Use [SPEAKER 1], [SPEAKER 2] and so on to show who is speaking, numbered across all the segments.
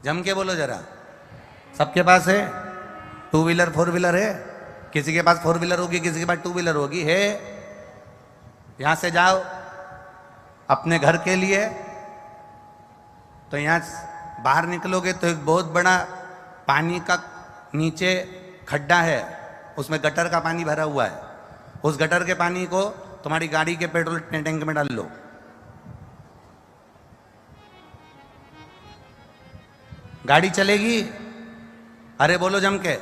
[SPEAKER 1] जम के बोलो जरा। सबके पास है? टू व्हीलर फोर व्हीलर है? किसी के पास फोर व्हीलर होगी, किसी के पास टू व्हीलर होगी। है? यहां से जाओ अपने घर के लिए, तो यहां बाहर निकलोगे तो एक बहुत बड़ा पानी का नीचे खड्डा है, उसमें गटर का पानी भरा हुआ है। उस गटर के पानी को तुम्हारी गाड़ी के पेट्रोल टैंक में डाल लो। गाड़ी चलेगी? अरे बोलो जम के,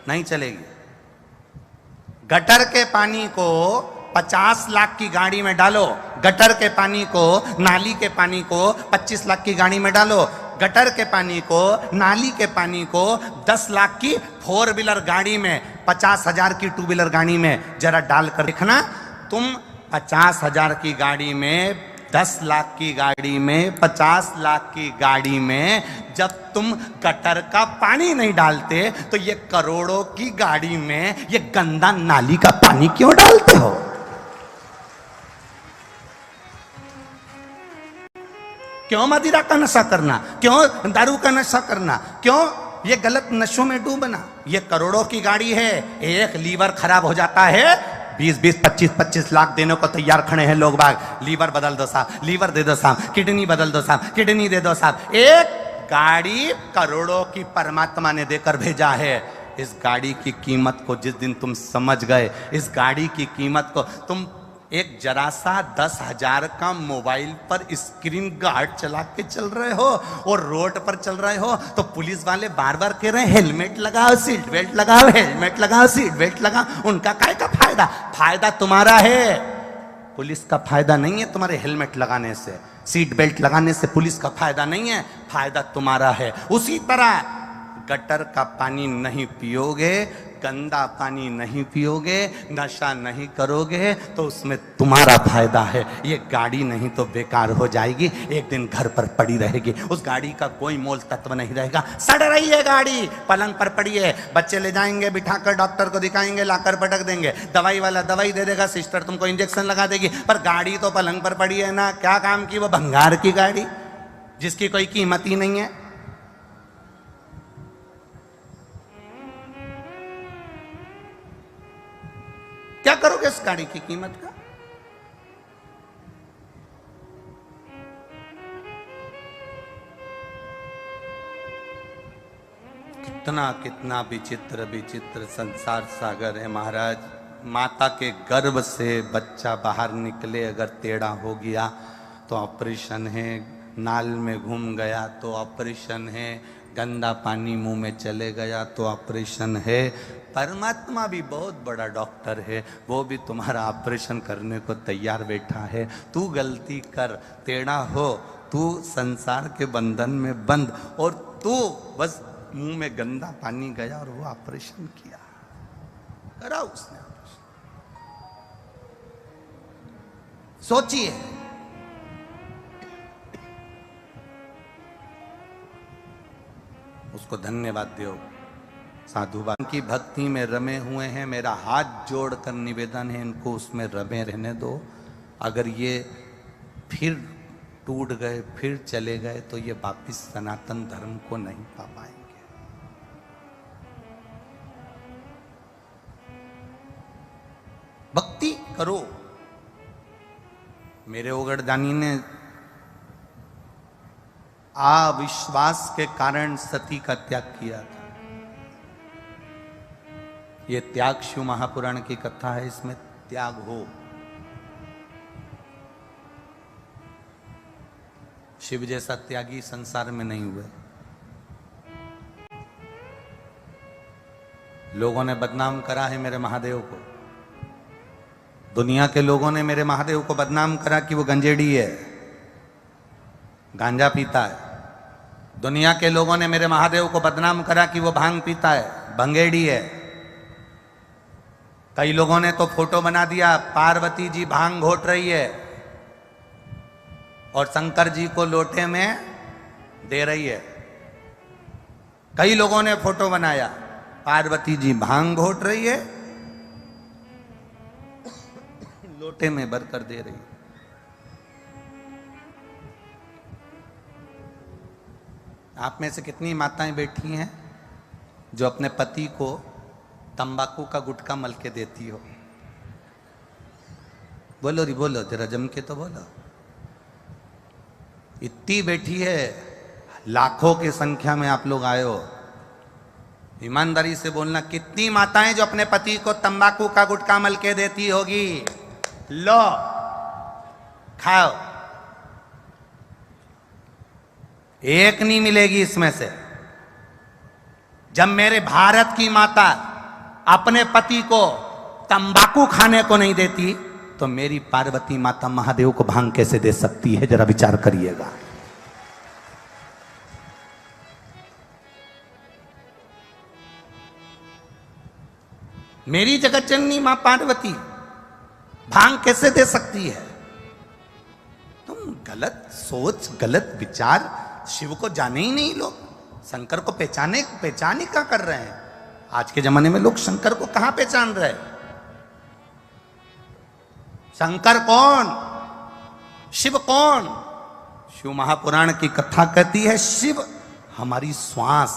[SPEAKER 1] नहीं चलेगी। गटर के पानी को 50 लाख की गाड़ी में डालो, गटर के पानी को, नाली के पानी को 25 लाख की गाड़ी में डालो, गटर के पानी को, नाली के पानी को 10 लाख की फोर व्हीलर गाड़ी में, 50,000 की टू व्हीलर गाड़ी में जरा डालकर देखना। तुम 50,000 की गाड़ी में, 10 लाख की गाड़ी में, 50 लाख की गाड़ी में जब तुम गटर का पानी नहीं डालते तो ये करोड़ों की गाड़ी में ये गंदा नाली का पानी क्यों डालते हो? क्यों मदिरा का नशा करना? क्यों दारू का नशा करना? क्यों ये गलत नशों में डूबना? ये करोड़ों की गाड़ी है, एक लीवर खराब हो जाता है, 20-20, 25-25 लाख देने को तैयार खड़े हैं लोग बाग। लीवर बदल दो साहब, लीवर दे दो साहब, किडनी बदल दो साहब, किडनी दे दो साहब। एक गाड़ी करोड़ों की परमात्मा ने देकर भेजा है। इस गाड़ी की कीमत को जिस दिन तुम समझ गए, इस गाड़ी की कीमत को, तुम एक जरा सा 10,000 का मोबाइल पर स्क्रीन गार्ड चला के चल रहे हो और रोड पर चल रहे हो तो पुलिस वाले बार बार कह रहे हैं हेलमेट लगाओ, सीट बेल्ट लगाओ, हेलमेट लगाओ, सीट बेल्ट लगाओ। उनका काय का फायदा? फायदा तुम्हारा है, पुलिस का फायदा नहीं है। तुम्हारे हेलमेट लगाने से, सीट बेल्ट लगाने से पुलिस का फायदा नहीं है, फायदा तुम्हारा है। उसी तरह गटर का पानी नहीं पियोगे, गंदा पानी नहीं पियोगे, नशा नहीं करोगे तो उसमें तुम्हारा फायदा है। ये गाड़ी नहीं तो बेकार हो जाएगी, एक दिन घर पर पड़ी रहेगी, उस गाड़ी का कोई मोल तत्व नहीं रहेगा। सड़ रही है गाड़ी, पलंग पर पड़ी है, बच्चे ले जाएंगे, बिठाकर डॉक्टर को दिखाएंगे, लाकर पटक देंगे, दवाई वाला दवाई दे देगा, सिस्टर तुमको इंजेक्शन लगा देगी, पर गाड़ी तो पलंग पर पड़ी है ना। क्या काम की? वो भंगार की गाड़ी जिसकी कोई कीमत ही नहीं है। क्या करोगे इस गाड़ी की कीमत का? कितना कितना विचित्र विचित्र संसार सागर है महाराज। माता के गर्भ से बच्चा बाहर निकले अगर टेढ़ा हो गया तो ऑपरेशन है, नाल में घूम गया तो ऑपरेशन है, गंदा पानी मुंह में चले गया तो ऑपरेशन है। परमात्मा भी बहुत बड़ा डॉक्टर है, वो भी तुम्हारा ऑपरेशन करने को तैयार बैठा है। तू गलती कर, टेढ़ा हो, तू संसार के बंधन में बंद, और तू बस मुंह में गंदा पानी गया और वो ऑपरेशन किया, करा उसने ऑपरेशन। सोचिए, उसको धन्यवाद दो। साधुवान की भक्ति में रमे हुए हैं, मेरा हाथ जोड़कर निवेदन है इनको उसमें रमे रहने दो। अगर ये फिर टूट गए, फिर चले गए तो ये वापिस सनातन धर्म को नहीं पा पाएंगे। भक्ति करो। मेरे ओगड़दानी ने अविश्वास के कारण सती का त्याग किया था। ये त्याग शिव महापुराण की कथा है, इसमें त्याग हो। शिव जैसा त्यागी संसार में नहीं हुए। लोगों ने बदनाम करा है मेरे महादेव को, दुनिया के लोगों ने मेरे महादेव को बदनाम करा कि वो गंजेड़ी है, गांजा पीता है। दुनिया के लोगों ने मेरे महादेव को बदनाम करा कि वो भांग पीता है, भंगेड़ी है। कई लोगों ने तो फोटो बना दिया, पार्वती जी भांग घोट रही है और शंकर जी को लोटे में दे रही है। कई लोगों ने फोटो बनाया, पार्वती जी भांग घोट रही है, लोटे में भरकर दे रही है। आप में से कितनी माताएं बैठी हैं जो अपने पति को तंबाकू का गुटखा मल के देती हो? बोलो री बोलो, जरा जम के तो बोलो। इतनी बैठी है, लाखों की संख्या में आप लोग आए हो। ईमानदारी से बोलना, कितनी माताएं जो अपने पति को तंबाकू का गुटखा मल के देती होगी? लो खाओ। एक नहीं मिलेगी इसमें से। जब मेरे भारत की माता अपने पति को तंबाकू खाने को नहीं देती, तो मेरी पार्वती माता महादेव को भांग कैसे दे सकती है? जरा विचार करिएगा। मेरी जगत जननी मां पार्वती भांग कैसे दे सकती है? तुम गलत सोच, गलत विचार, शिव को जाने ही नहीं लोग, शंकर को पहचान ही क्या कर रहे हैं? आज के जमाने में लोग शंकर को कहां पहचान रहे हैं? शंकर कौन, शिव कौन? शिव महापुराण की कथा कहती है, शिव हमारी श्वास,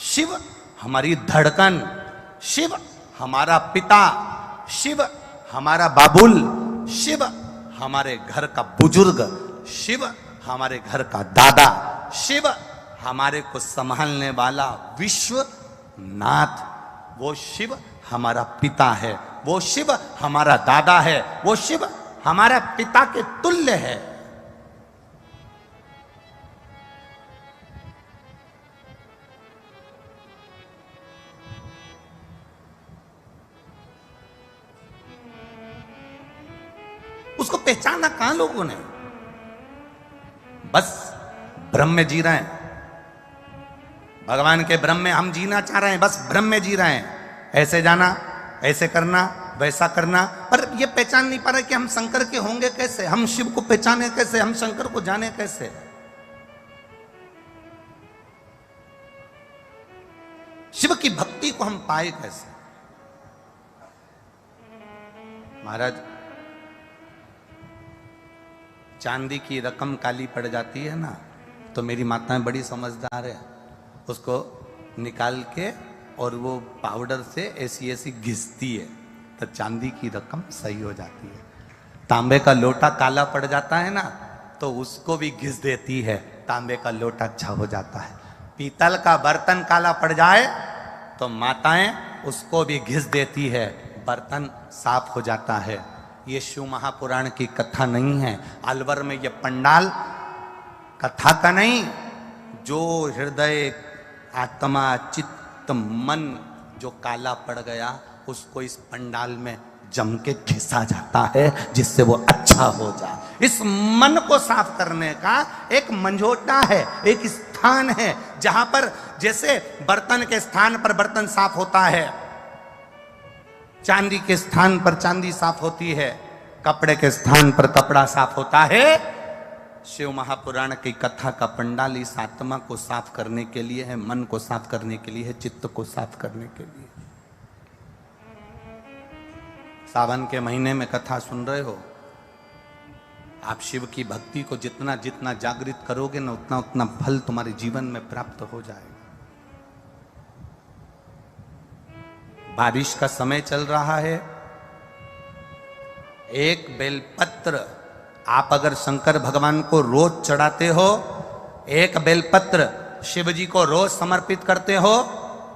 [SPEAKER 1] शिव हमारी धड़कन, शिव हमारा पिता, शिव हमारा बाबुल, शिव हमारे घर का बुजुर्ग, शिव हमारे घर का दादा, शिव हमारे को संभालने वाला विश्वनाथ। वो शिव हमारा पिता है, वो शिव हमारा दादा है, वो शिव हमारा पिता के तुल्य है। उसको पहचाना कहां लोगों ने? बस ब्रह्म में जी रहे हैं, भगवान के ब्रह्म में हम जीना चाह रहे हैं, बस ब्रह्म में जी रहे हैं। ऐसे जाना, ऐसे करना, वैसा करना, पर ये पहचान नहीं पा रहे कि हम शंकर के होंगे कैसे, हम शिव को पहचाने कैसे, हम शंकर को जाने कैसे। शिव की भक्ति को हम पाए कैसे? महाराज, चांदी की रकम काली पड़ जाती है ना, तो मेरी माताएं बड़ी समझदार है, उसको निकाल के और वो पाउडर से ऐसी ऐसी घिसती है, तो चांदी की रकम सही हो जाती है। तांबे का लोटा काला पड़ जाता है ना, तो उसको भी घिस देती है, तांबे का लोटा अच्छा हो जाता है। पीतल का बर्तन काला पड़ जाए तो माताएं उसको भी घिस देती है, बर्तन साफ हो जाता है। ये शिव महापुराण की कथा नहीं है। अलवर में ये पंडाल कथा का नहीं, जो हृदय, आत्मा, चित्त, मन जो काला पड़ गया, उसको इस पंडाल में जम के घिसा जाता है, जिससे वो अच्छा हो जाए। इस मन को साफ करने का एक मंझोटा है, एक स्थान है, जहां पर जैसे बर्तन के स्थान पर बर्तन साफ होता है, चांदी के स्थान पर चांदी साफ होती है, कपड़े के स्थान पर कपड़ा साफ होता है। शिव महापुराण की कथा का पंडाल इस आत्मा को साफ करने के लिए है, मन को साफ करने के लिए है, चित्त को साफ करने के लिए। सावन के महीने में कथा सुन रहे हो, आप शिव की भक्ति को जितना जितना जागृत करोगे ना, उतना उतना फल तुम्हारे जीवन में प्राप्त हो जाएगा। बारिश का समय चल रहा है, एक बेलपत्र आप अगर शंकर भगवान को रोज चढ़ाते हो, एक बेलपत्र शिव जी को रोज समर्पित करते हो,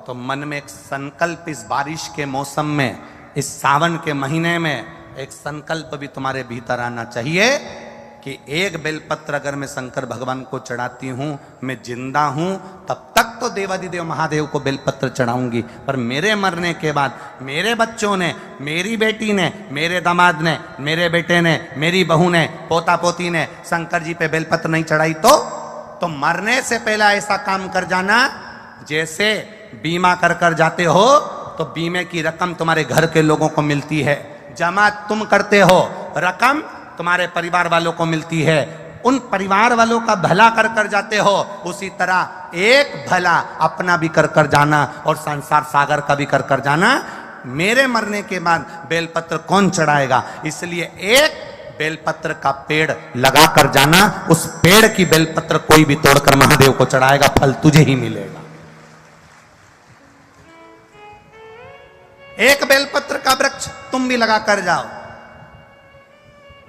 [SPEAKER 1] तो मन में एक संकल्प इस बारिश के मौसम में, इस सावन के महीने में एक संकल्प भी तुम्हारे भीतर आना चाहिए कि एक बेलपत्र अगर मैं शंकर भगवान को चढ़ाती हूं, मैं जिंदा हूं, तब तक तो देवादिदेव महादेव को बेलपत्र चढ़ाऊंगी, पर मेरे मरने के बाद मेरे बच्चों ने, मेरी बेटी ने, मेरे दामाद ने, मेरे बेटे ने, मेरी बहू ने, पोता पोती ने शंकर जी पे बेलपत्र नहीं चढ़ाई, तो मरने से पहले ऐसा काम कर जाना, जैसे बीमा कर कर जाते हो तो बीमे की रकम तुम्हारे घर के लोगों को मिलती है, जमा तुम करते हो, रकम तुम्हारे परिवार वालों को मिलती है, उन परिवार वालों का भला कर कर जाते हो, उसी तरह एक भला अपना भी कर कर जाना और संसार सागर का भी कर कर जाना। मेरे मरने के बाद बेलपत्र कौन चढ़ाएगा? इसलिए एक बेलपत्र का पेड़ लगा कर जाना, उस पेड़ की बेलपत्र कोई भी तोड़कर महादेव को चढ़ाएगा, फल तुझे ही मिलेगा। एक बेलपत्र का वृक्ष तुम भी लगा कर जाओ,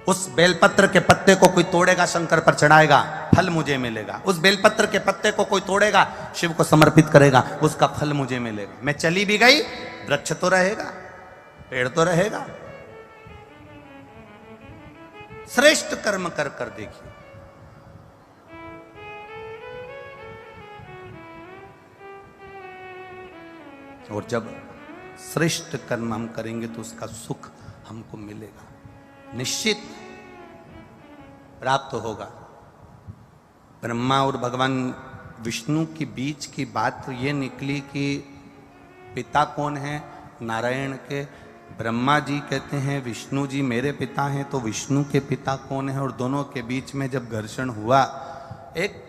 [SPEAKER 1] उस बेलपत्र के पत्ते को कोई तोड़ेगा, शंकर पर चढ़ाएगा, फल मुझे मिलेगा। उस बेलपत्र के पत्ते को कोई तोड़ेगा, शिव को समर्पित करेगा, उसका फल मुझे मिलेगा। मैं चली भी गई, वृक्ष तो रहेगा, पेड़ तो रहेगा। श्रेष्ठ कर्म कर कर देखिए। और जब श्रेष्ठ कर्म हम करेंगे तो उसका सुख हमको मिलेगा, निश्चित प्राप्त होगा। ब्रह्मा और भगवान विष्णु के बीच की बात ये निकली कि पिता कौन है नारायण के। ब्रह्मा जी कहते हैं विष्णु जी मेरे पिता हैं, तो विष्णु के पिता कौन है? और दोनों के बीच में जब घर्षण हुआ, एक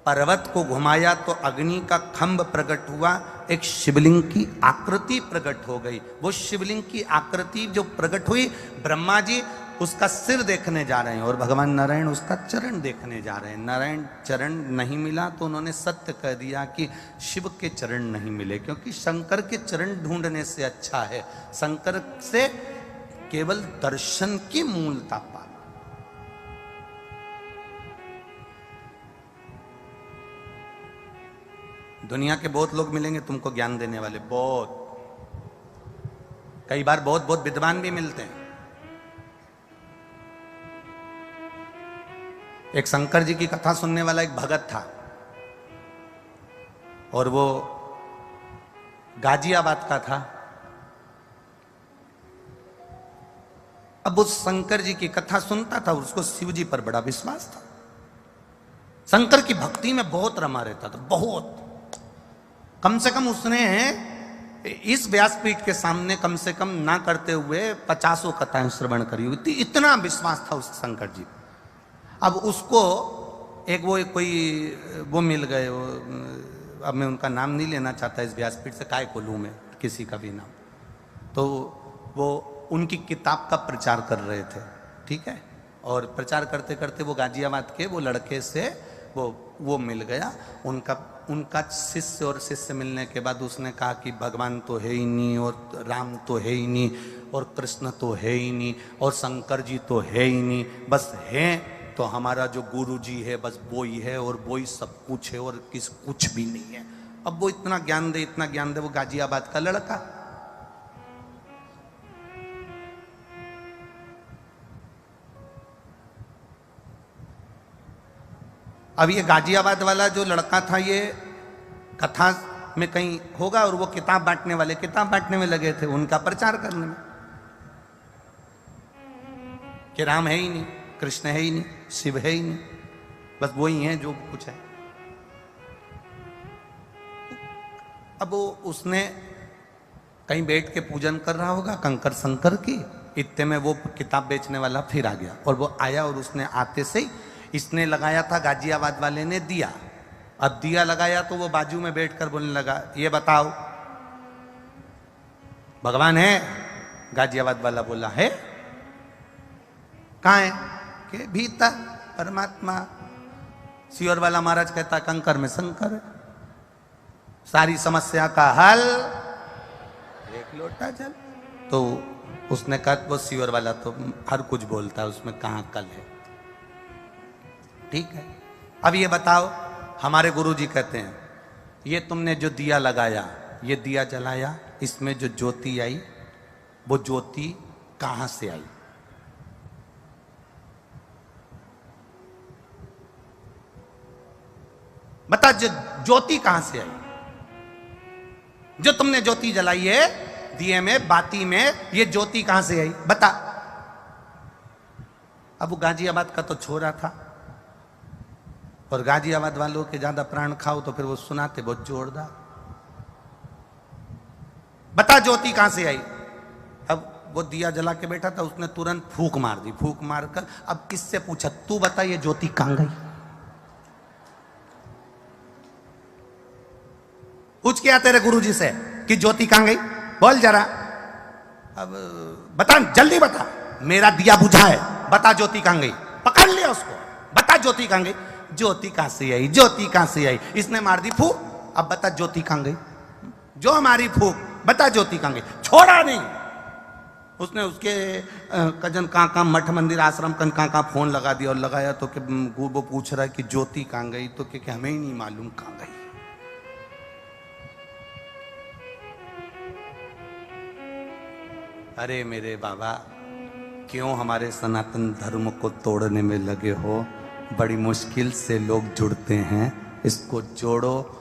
[SPEAKER 1] पर्वत को घुमाया तो अग्नि का खंभ प्रकट हुआ, एक शिवलिंग की आकृति प्रकट हो गई। वो शिवलिंग की आकृति जो प्रकट हुई, ब्रह्मा जी उसका सिर देखने जा रहे हैं और भगवान नारायण उसका चरण देखने जा रहे हैं। नारायण चरण नहीं मिला तो उन्होंने सत्य कह दिया कि शिव के चरण नहीं मिले, क्योंकि शंकर के चरण ढूंढने से अच्छा है शंकर से केवल दर्शन की मूलता पाना। दुनिया के बहुत लोग मिलेंगे तुमको ज्ञान देने वाले, बहुत, कई बार बहुत बहुत विद्वान भी मिलते हैं। एक शंकर जी की कथा सुनने वाला एक भगत था और वो गाजियाबाद का था। अब उस शंकर जी की कथा सुनता था, उसको शिव जी पर बड़ा विश्वास था, शंकर की भक्ति में बहुत रमा रहता था, बहुत। कम से कम उसने इस व्यासपीठ के सामने कम से कम ना करते हुए 50 कथाएं श्रवण करी हुई थी, इतना विश्वास था उस शंकर जी। अब उसको एक वो मिल गए, अब मैं उनका नाम नहीं लेना चाहता इस व्यासपीठ से, काय को लूं मैं किसी का भी नाम। तो वो उनकी किताब का प्रचार कर रहे थे, ठीक है, और प्रचार करते करते वो गाजियाबाद के वो लड़के से वो मिल गया। उनका शिष्य, और शिष्य मिलने के बाद उसने कहा कि भगवान तो है ही नहीं, और राम तो है ही नहीं, और कृष्ण तो है ही नहीं, और शंकर जी तो है ही नहीं, बस है तो हमारा जो गुरु जी है बस वो ही है, और वो ही सब कुछ है, और कुछ भी नहीं है। अब वो इतना ज्ञान दे, वो गाजियाबाद का लड़का। अब ये गाजियाबाद वाला जो लड़का था, ये कथा में कहीं होगा, और वो किताब बांटने वाले किताब बांटने में लगे थे, उनका प्रचार करने में कि राम है ही नहीं, कृष्ण है ही नहीं, शिव है ही नहीं, बस वो ही है जो कुछ है। अब वो उसने कहीं बैठ के पूजन कर रहा होगा कंकर शंकर की, इतने में वो किताब बेचने वाला फिर आ गया, और वो आया और उसने आते से ही इसने लगाया था गाजियाबाद वाले ने दिया। अब दिया लगाया तो वो बाजू में बैठकर बोलने लगा, ये बताओ भगवान है? गाजियाबाद वाला बोला है। कहाँ है? के भीतर परमात्मा। सियोर वाला महाराज कहता कंकर में शंकर है। सारी समस्या का हल एक लोटा जल। तो उसने कहा, वो सियोर वाला तो हर कुछ बोलता है, उसमें कहाँ कल है। ठीक है, अब ये बताओ, हमारे गुरुजी कहते हैं ये तुमने जो दिया लगाया, ये दिया जलाया, इसमें जो ज्योति आई, वो ज्योति कहां से आई? बता, ज्योति कहां से आई? जो तुमने ज्योति जलाई है दिए में, बाती में, ये ज्योति कहां से आई? बता। अब वो गाजियाबाद का तो छोरा था, और गाजियाबाद वालों के ज्यादा प्राण खाओ तो फिर वो सुनाते बहुत जोरदार। बता ज्योति कहां से आई? अब वो दिया जला के बैठा था, उसने तुरंत फूंक मार दी। फूंक मारकर अब किससे पूछा, तू बता ये ज्योति कहां गई? पूछ क्या तेरे गुरुजी से कि ज्योति कहां गई, बोल जरा। अब बता, जल्दी बता, मेरा दिया बुझा है। बता ज्योति कहां गई, पकड़ लिया उसको, बता ज्योति कहां गई, ज्योति कहां से आई, ज्योति कहां से आई, इसने मार दी फूक, अब बता ज्योति कहां गई, जो हमारी फूक, बता ज्योति कहां गई, छोड़ा नहीं। उसने उसके कजन कहाँ मठ मंदिर आश्रम कहाँ फोन लगा दिया, और लगाया तो कि वो पूछ रहा है कि ज्योति कहां गई, तो कि हमें ही नहीं मालूम कहां गई। अरे मेरे बाबा, क्यों हमारे सनातन धर्म को तोड़ने में लगे हो? बड़ी मुश्किल से लोग जुड़ते हैं, इसको जोड़ो।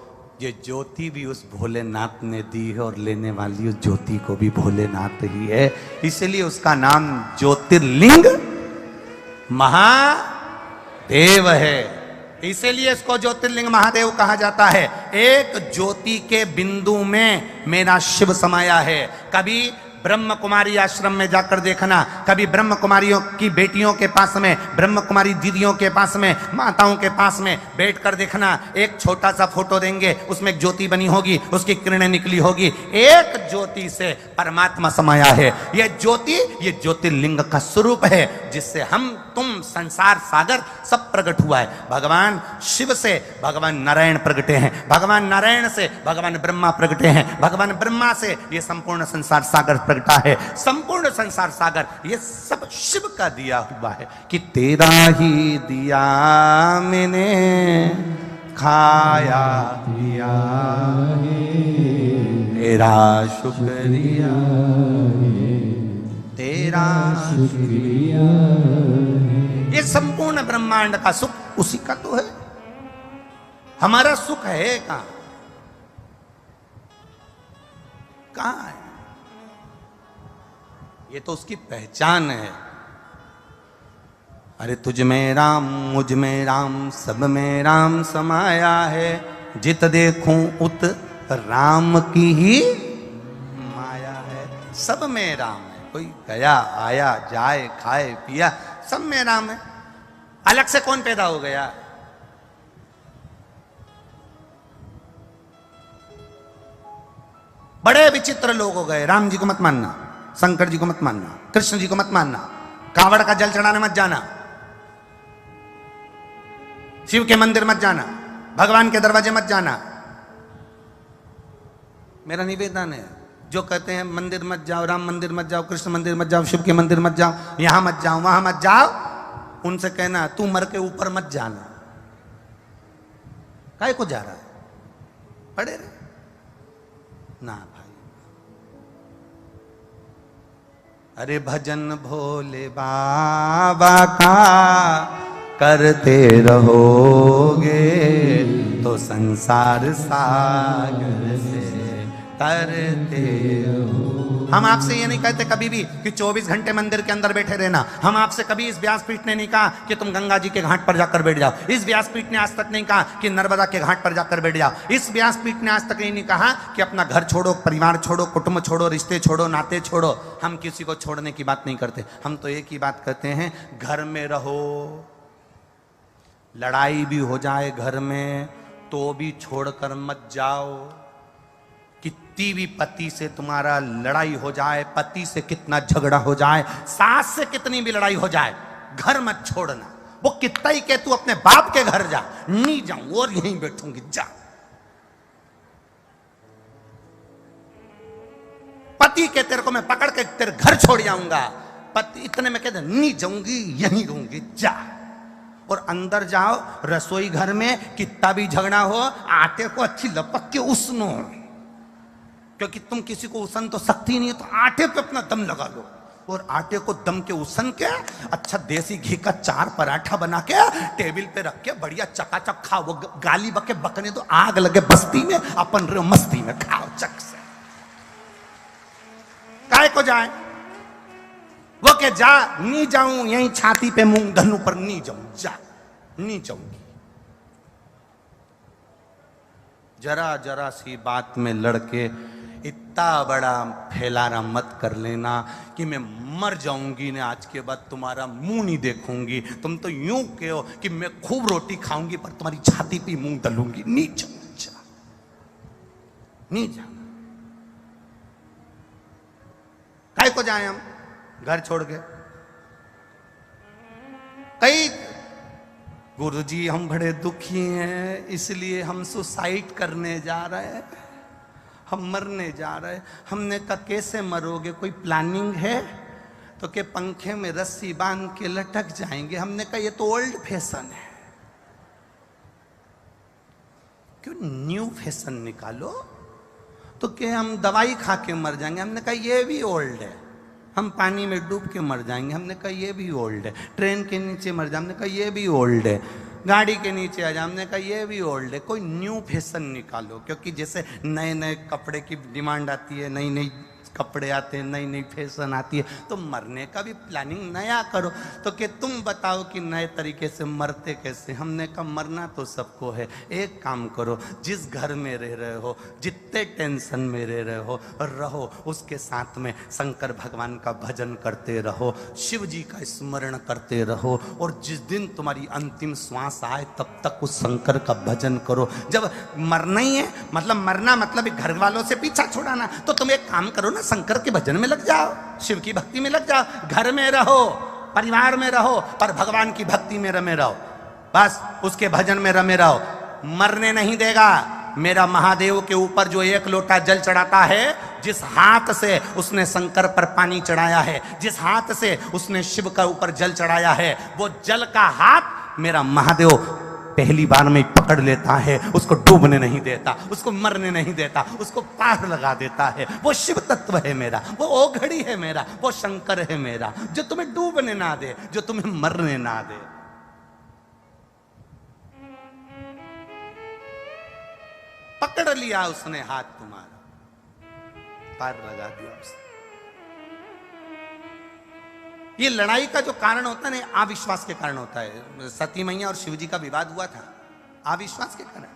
[SPEAKER 1] ये ज्योति भी उस भोलेनाथ ने दी है, और लेने वाली उस ज्योति को भी भोलेनाथ ही है, इसलिए उसका नाम ज्योतिर्लिंग महादेव है। इसीलिए इसको ज्योतिर्लिंग महादेव कहा जाता है। एक ज्योति के बिंदु में मेरा शिव समाया है। कभी ब्रह्म कुमारी आश्रम में जाकर देखना, कभी ब्रह्म कुमारियों की बेटियों के पास में, ब्रह्म कुमारी दीदियों के पास में, माताओं के पास में बैठ कर देखना, एक छोटा सा फोटो देंगे, उसमें एक ज्योति बनी होगी, उसकी किरणें निकली होगी, एक ज्योति से परमात्मा समाया है। यह ज्योति, ये ज्योतिर्लिंग का स्वरूप है, जिससे हम तुम संसार सागर सब प्रकट हुआ है। भगवान शिव से भगवान नारायण प्रगटे हैं, भगवान नारायण से भगवान ब्रह्मा प्रगटे हैं, भगवान ब्रह्मा से ये संपूर्ण संसार सागर प्रगटा है। संपूर्ण संसार सागर ये सब शिव का दिया हुआ है कि तेरा ही दिया मैंने खाया पिया, तेरा शुक्रिया, तेरा शुक्रिया। ये संपूर्ण ब्रह्मांड का सुख उसी का तो है। हमारा सुख है कहां? कहां है? ये तो उसकी पहचान है। अरे तुझ में राम, मुझ में राम, सब में राम समाया है, जित देखूं उत राम की ही माया है। सब में राम है, कोई गया आया जाए खाए पिया सब में राम है। अलग से कौन पैदा हो गया? बड़े विचित्र लोग हो गए। राम जी को मत मानना, शंकर जी को मत मानना, कृष्ण जी को मत मानना, कावड़ का जल चढ़ाने मत जाना, शिव के मंदिर मत जाना, भगवान के दरवाजे मत जाना। मेरा निवेदन है, जो कहते हैं मंदिर मत जाओ, राम मंदिर मत जाओ, कृष्ण मंदिर मत जाओ, शिव के मंदिर मत जाओ, यहां मत जाओ, वहां मत जाओ, उनसे कहना तू मर के ऊपर मत जाना। काहे को जा रहा है? पड़े रहे ना भाई। अरे भजन भोले बाबा का करते रहोगे तो संसार सागर से तरते रहो। हम आपसे ये नहीं कहते कभी भी कि 24 घंटे मंदिर के अंदर बैठे रहना। हम आपसे कभी इस व्यासपीठ ने नहीं कहा कि तुम गंगा जी के घाट पर जाकर बैठ जाओ। इस व्यासपीठ ने आज तक नहीं कहा कि नर्मदा के घाट पर जाकर बैठ जाओ। इस व्यासपीठ ने आज तक नहीं कहा कि अपना घर छोड़ो, परिवार छोड़ो, कुटुंब छोड़ो, रिश्ते छोड़ो, नाते छोड़ो। हम किसी को छोड़ने की बात नहीं करते। हम तो एक ही बात कहते हैं, घर में रहो, लड़ाई भी हो जाए घर में तो भी छोड़कर मत जाओ। कितनी भी पति से तुम्हारा लड़ाई हो जाए, पति से कितना झगड़ा हो जाए, सास से कितनी भी लड़ाई हो जाए, घर मत छोड़ना। वो कितना ही के तू अपने बाप के घर जा, नहीं जाऊं और यहीं बैठूंगी, जा। पति के तेरे को मैं पकड़ के तेरे घर छोड़ जाऊंगा, पति इतने में कहते नहीं जाऊंगी, यहीं रहूंगी, जा। और अंदर जाओ, रसोई घर में कितना भी झगड़ा हो, आटे को अच्छी लपक के उसनो, क्योंकि तुम किसी को उसन तो सकती नहीं है, तो आटे पे अपना दम लगा लो। और आटे को दम के उसन के अच्छा देसी घी का 4 पराठा बना के टेबल पे रख के बढ़िया चकाचक खाओ। वो गाली बके बकने तो आग लगे बस्ती में, अपन रे मस्ती में खाओ चक से। काय को जाए वो के जा, नहीं जाऊं, यहीं छाती पे मूंग धनु पर नहीं जाऊं, जा, नहीं जाऊंगी। जरा जरा सी बात में लड़के इतना बड़ा फैलाना मत कर लेना कि मैं मर जाऊंगी ना, आज के बाद तुम्हारा मुंह नहीं देखूंगी। तुम तो यूं कहो कि मैं खूब रोटी खाऊंगी पर तुम्हारी छाती पे मूंग दलूंगी। नहीं जाऊंगा, जा, नहीं जाऊंगा। काय को जाए हम घर छोड़ के? कई गुरुजी हम बड़े दुखी हैं, इसलिए हम सुसाइड करने जा रहे हैं, हम मरने जा रहे हैं। हमने कहा कैसे मरोगे, कोई प्लानिंग है? तो के पंखे में रस्सी बांध के लटक जाएंगे। हमने कहा ये तो ओल्ड फैशन है, क्यों न्यू फैशन निकालो? तो क्या हम दवाई खा के मर जाएंगे? हमने कहा ये भी ओल्ड है। हम पानी में डूब के मर जाएंगे। हमने कहा ये भी ओल्ड है। ट्रेन के नीचे मर जाए, हमने कहा ये भी ओल्ड है। गाड़ी के नीचे आ जाए, हमने कहा ये भी ओल्ड है। कोई न्यू फैशन निकालो, क्योंकि जैसे नए नए कपड़े की डिमांड आती है, नई नई कपड़े आते हैं, नई नई फैशन आती है, तो मरने का भी प्लानिंग नया करो। तो कि तुम बताओ कि नए तरीके से मरते कैसे? हमने कहा मरना तो सबको है, एक काम करो, जिस घर में रह रहे हो, जितने टेंशन में रह रहे हो, रहो, उसके साथ में शंकर भगवान का भजन करते रहो, शिव जी का स्मरण करते रहो, और जिस दिन तुम्हारी अंतिम श्वास आए तब तक उस शंकर का भजन करो। जब मरना ही है, मतलब मरना मतलब घर वालों से पीछा छुड़ाना, तो तुम एक काम करो ना, शंकर के भजन में लग जाओ, शिव की भक्ति में लग जाओ। घर में रहो, परिवार में रहो, पर भगवान की भक्ति में रमे रहो, बस उसके भजन में रमे रहो। मरने नहीं देगा। मेरा महादेव के ऊपर जो एक लोटा जल चढ़ाता है, जिस हाथ से उसने शंकर पर पानी चढ़ाया है, जिस हाथ से उसने शिव का ऊपर जल चढ़ाया है, वो जल का हाथ मेरा महादेव पहली बार में पकड़ लेता है, उसको डूबने नहीं देता, उसको मरने नहीं देता, उसको पार लगा देता है। वो शिव तत्व है मेरा, वो ओघड़ी है मेरा, वो शंकर है मेरा, जो तुम्हें डूबने ना दे, जो तुम्हें मरने ना दे। पकड़ लिया उसने हाथ तुम्हारा, पार लगा दिया उसने। ये लड़ाई का जो कारण होता है ना, अविश्वास के कारण होता है। सती मैया और शिवजी का विवाद हुआ था अविश्वास के कारण।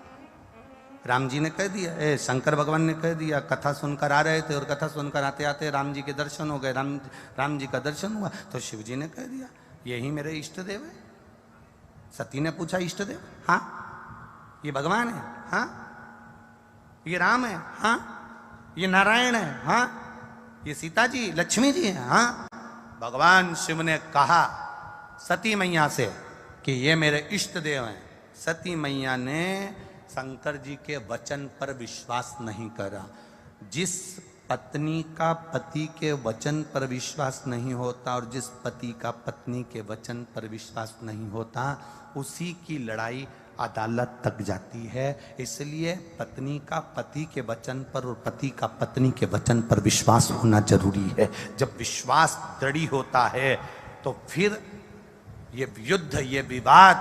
[SPEAKER 1] राम जी ने कह दिया, शंकर भगवान ने कह दिया, कथा सुनकर आ रहे थे और कथा सुनकर आते आते राम जी के दर्शन हो गए, राम जी का दर्शन हुआ, तो शिव जी ने कह दिया यही मेरे इष्ट देव है। सती ने पूछा इष्ट देव? हाँ। ये भगवान है? हाँ। ये राम है? हाँ। ये नारायण है? हाँ। ये सीता जी लक्ष्मी जी है? हाँ। भगवान शिव ने कहा सती मैया से कि ये मेरे इष्ट देव हैं। सती मैया ने शंकर जी के वचन पर विश्वास नहीं करा। जिस पत्नी का पति के वचन पर विश्वास नहीं होता और जिस पति का पत्नी के वचन पर विश्वास नहीं होता, उसी की लड़ाई अदालत तक जाती है। इसलिए पत्नी का पति के वचन पर और पति का पत्नी के वचन पर विश्वास होना जरूरी है। जब विश्वास दृढ़ होता है तो फिर ये युद्ध, ये विवाद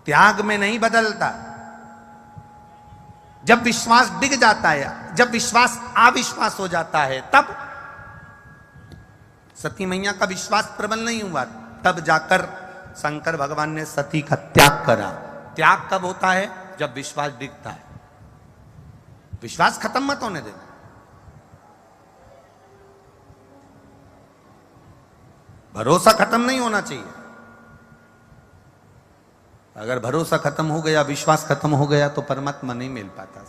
[SPEAKER 1] त्याग में नहीं बदलता। जब विश्वास डिग जाता है, जब विश्वास अविश्वास हो जाता है, तब सती मैया का विश्वास प्रबल नहीं हुआ, तब जाकर शंकर भगवान ने सती का त्याग करा। त्याग कब होता है? जब विश्वास डिगता है। विश्वास खत्म मत होने देना। भरोसा खत्म नहीं होना चाहिए। अगर भरोसा खत्म हो गया, विश्वास खत्म हो गया, तो परमात्मा नहीं मिल पाता।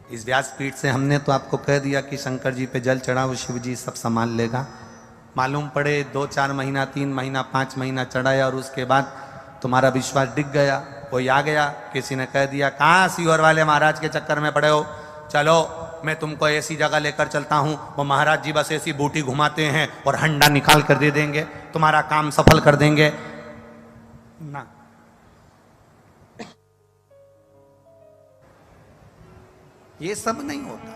[SPEAKER 1] इस व्यासपीठ से हमने तो आपको कह दिया कि शंकर जी पे जल चढ़ाओ, शिव जी सब संभाल लेगा। मालूम पड़े 2-4 महीना, 3 महीना, 5 महीना चढ़ाया और उसके बाद तुम्हारा विश्वास डिग गया, कोई आ गया, किसी ने कह दिया कहाँ सीवर वाले महाराज के चक्कर में पड़े हो, चलो मैं तुमको ऐसी जगह लेकर चलता हूं, वो महाराज जी बस ऐसी बूटी घुमाते हैं और हंडा निकाल कर दे देंगे, तुम्हारा काम सफल कर देंगे ना। ये सब नहीं होता।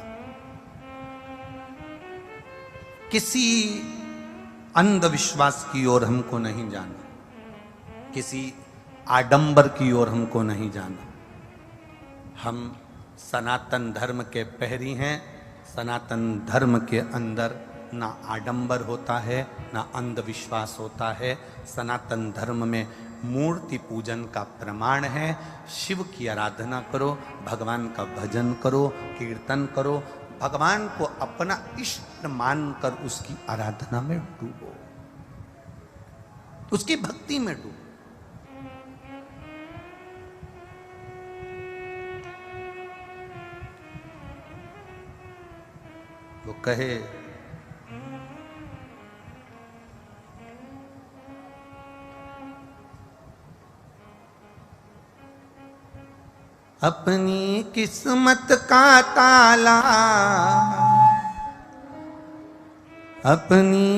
[SPEAKER 1] किसी अंधविश्वास की ओर हमको नहीं जाना, किसी आडंबर की ओर हमको नहीं जाना। हम सनातन धर्म के पहरी हैं। सनातन धर्म के अंदर ना आडंबर होता है, ना अंधविश्वास होता है। सनातन धर्म में मूर्ति पूजन का प्रमाण है। शिव की आराधना करो, भगवान का भजन करो, कीर्तन करो, भगवान को अपना इष्ट मानकर उसकी आराधना में डूबो, उसकी भक्ति में डूबो। वो कहे अपनी किस्मत का ताला, अपनी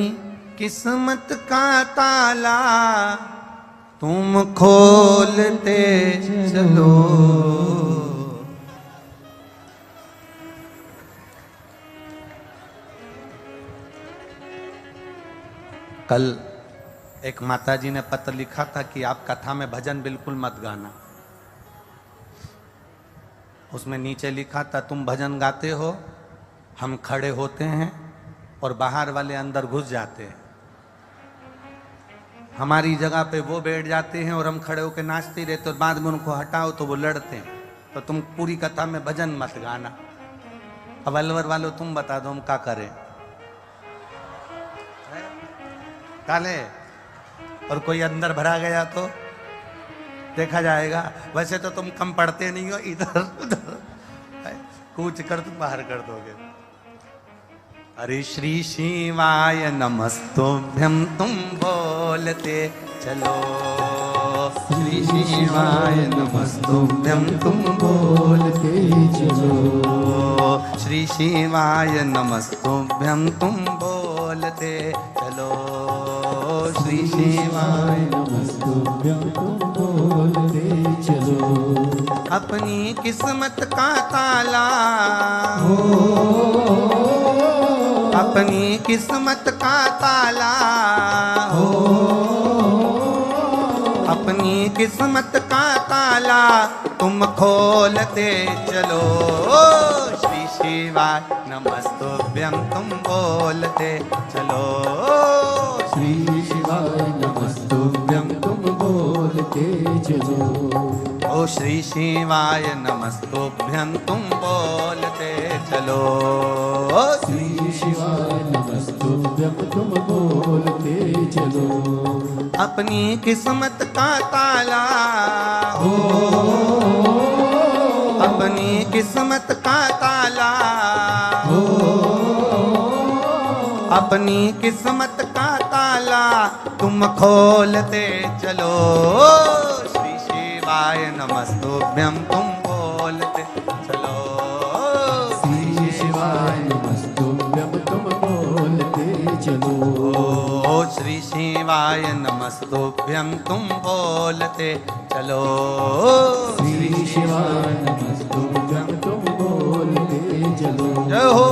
[SPEAKER 1] किस्मत का ताला तुम खोलते चलो। कल एक माताजी ने पत्र लिखा था कि आप कथा में भजन बिल्कुल मत गाना। उसमें नीचे लिखा था तुम भजन गाते हो, हम खड़े होते हैं और बाहर वाले अंदर घुस जाते हैं। हमारी जगह पे वो बैठ जाते हैं और हम खड़े होकर नाचते रहते और बाद में उनको हटाओ तो वो लड़ते हैं। तो तुम पूरी कथा में भजन मत गाना। अब अलवर वालों तुम बता दो हम क्या करें। काले और कोई अंदर भरा गया तो देखा जाएगा। वैसे तो तुम कम पढ़ते नहीं हो, इधर उधर कूच कर तुम बाहर कर दोगे। अरे श्री शिवाय नमस्तुभ्यं तुम बोलते चलो, श्री शिवाय नमस्तुभ्यं तुम बोलते चलो, श्री शिवाय नमस्तुभ्यं तुम बोलते चलो, श्री शिवाय
[SPEAKER 2] नमस्तुभ्यं तुम बोलते चलो।
[SPEAKER 1] अपनी किस्मत का ताला, अपनी किस्मत का ताला, अपनी किस्मत का ताला तुम खोलते चलो, श्री शिवाय नमस्तुभ्यं तुम बोलते चलो,
[SPEAKER 2] श्री शिवाय नमस्तुभ्यं तुम बोलते चलो।
[SPEAKER 1] ओ श्री शिवाय नमस्तुभ्यं तुम बोलते चलो,
[SPEAKER 2] श्री शिवाय नमस्तुभ्यं तुम बोलते चलो।
[SPEAKER 1] अपनी किस्मत का ताला हो, अपनी किस्मत का ताला हो, अपनी किस्मत का ताला तुम खोलते चलो, श्री शिवाय नमस्तुभ्यं तुम बोलते चलो,
[SPEAKER 2] श्री शिवाय नमस्तुभ्यं तुम बोलते चलो।
[SPEAKER 1] ओ श्री शिवाय नमस्तुभ्यं तुम बोलते चलो,
[SPEAKER 2] श्री शिवाय नमस्तुभ्यं तुम बोलते चलो।
[SPEAKER 1] जय हो।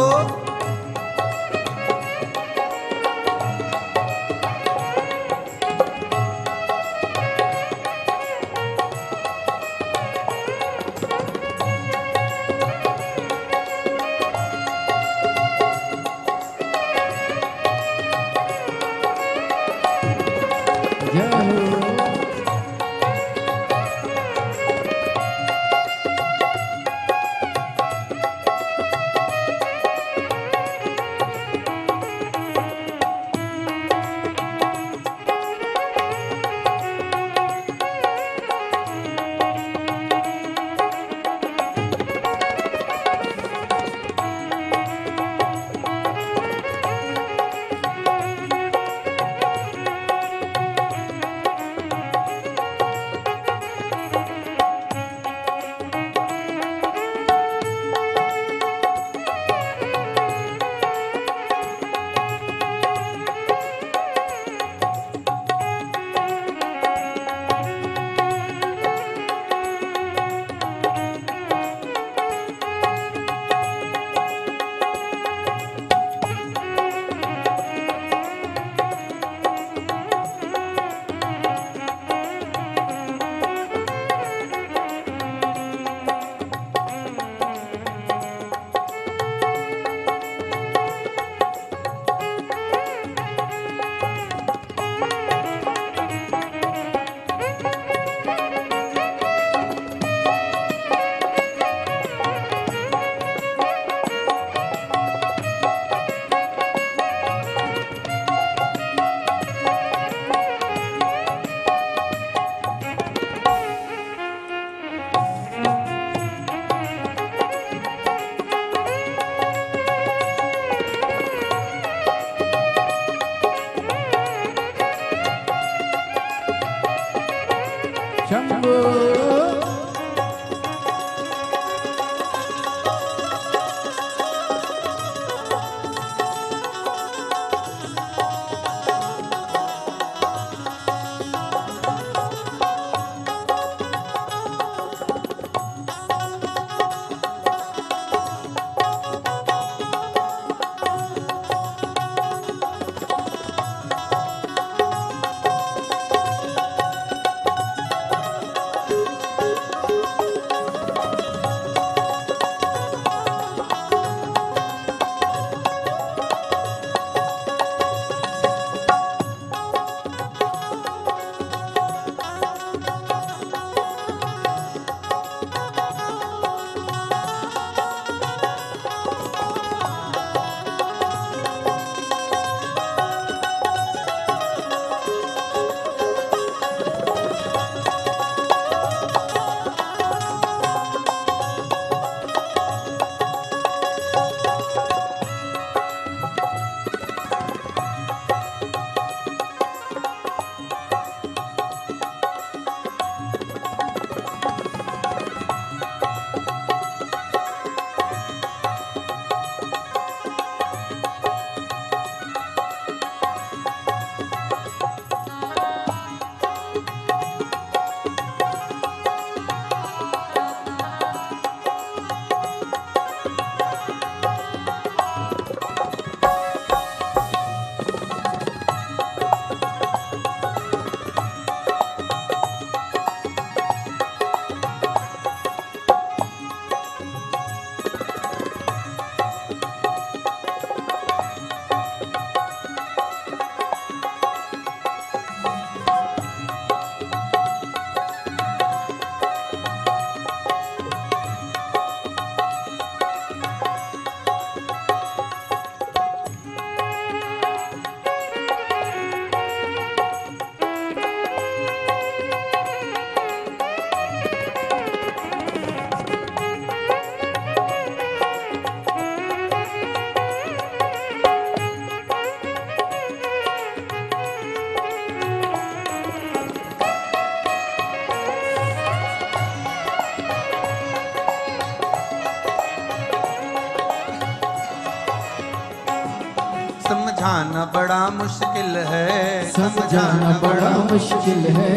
[SPEAKER 1] समझाना बड़ा मुश्किल है,
[SPEAKER 2] समझाना बड़ा मुश्किल है,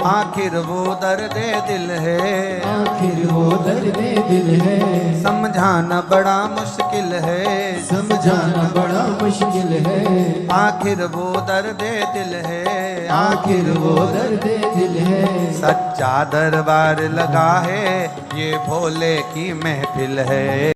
[SPEAKER 1] आखिर वो दर्द दिल है,
[SPEAKER 2] आखिर वो दर्द दिल है,
[SPEAKER 1] समझाना बड़ा मुश्किल है,
[SPEAKER 2] समझाना बड़ा मुश्किल है,
[SPEAKER 1] आखिर वो दर्द दिल है,
[SPEAKER 2] आखिर वो दर्द दिल है।
[SPEAKER 1] सच्चा दरबार लगा है, ये भोले की महफिल है।